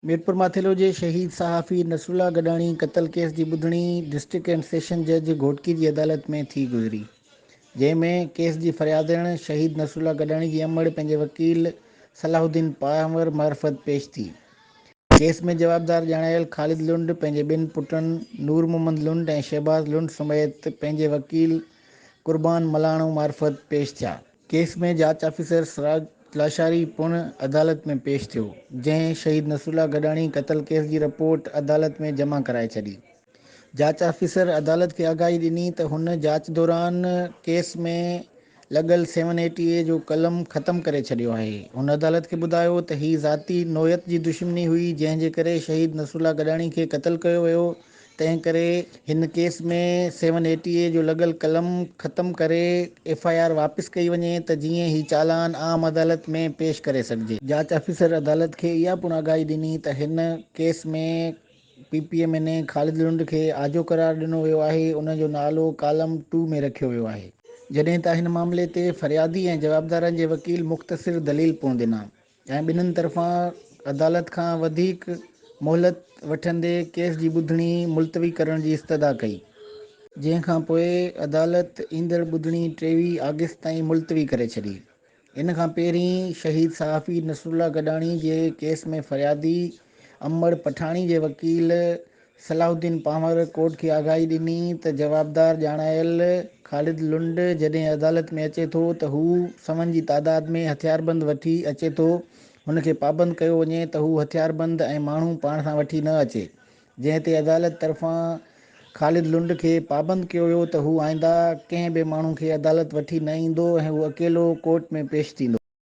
मीरपुर माथेलो जे शहीद सहाफ़ी नसरुल्ला गडाणी क़त्ल केस जी ॿुधणी डिस्ट्रिक्ट एंड सेशन जज घोटकी जी अदालत में थी गुज़री, जंहिंमें केस जी फ़रियादण शहीद नसरुल्ला गडाणी जी अमड़ पंहिंजे वकील सलाहुद्दीन पावर मार्फत पेश थी। केस में जवाबदार ॼाणायल ख़ालिद लुंड पंहिंजे ॿिनि पुटनि नूर मोहम्मद लुंड ऐं शहबाज़ लुंड समेत पंहिंजे वकील कुर्बान मलाणो मार्फत पेश थिया। केस में जांच ऑफिसर सराज लाशारी पिणु अदालत में पेश थियो, जंहिं शहीद नसरुल्ला गडाणी क़त्ल केस जी रिपोर्ट अदालत में जमा कराए छॾी। जांच ऑफिसर अदालत खे आगाही ॾिनी त हुन जांच दौरान केस में लॻल 780A जो कलम ख़तमु करे छॾियो आहे। हुन अदालत खे ॿुधायो त हीअ ज़ाती नोयत जी दुश्मनी हुई, जंहिंजे करे शहीद नसरुल्ला गडाणी खे क़त्ल कयो वियो। तंहिं करे हिन केस में 780A जो लॻल कलम ख़तमु करे FIR वापसि कई वञे त जीअं ही चालान आम अदालत में पेश करे सघिजे। जांच ऑफिसर अदालत खे इहा पिणु आगाही ॾिनी त हिन केस में PPM ख़ालिद लुंड खे आजो करार ॾिनो वियो आहे। उन जो नालो कॉलम 2 में रखियो वियो आहे। जॾहिं त हिन मामले ते फ़रियादी ऐं जवाबदारनि जे वकील मुख़्तसिर दलील पिणु ॾिना ऐं ॿिन्हिनि तरफ़ां अदालत खां वधीक मोहलत वठंदे केस जी ॿुधणी मुलतवी करण जी इस्तदा कई, जंहिंखां पोइ अदालत ईंदड़ ॿुधणी 23 अगस्त ताईं मुलतवी करे छॾी। इन खां पहिरीं शहीद सहाफ़ी नसरुल्ला गडाणी जे केस में फ़रियादी अमड़ पठाणी जे वकील सलाहुद्दीन पावर कोर्ट खे आगाही ॾिनी त जवाबदार ॼाणायल ख़ालिद लुंड जॾहिं अदालत में अचे थो त हू समन जी तादाद में हथियारबंद वठी अचे थो, हुनखे पाबंद कयो वञे त हू हथियारबंद ऐं माण्हू पाण सां वठी न अचे, जंहिं ते अदालत तरफ़ां ख़ालिद लुंड खे पाबंद कयो वियो त हू आईंदा कंहिं बि माण्हू खे अदालत वठी न ईंदो ऐं हू अकेलो कोर्ट में पेश थींदो।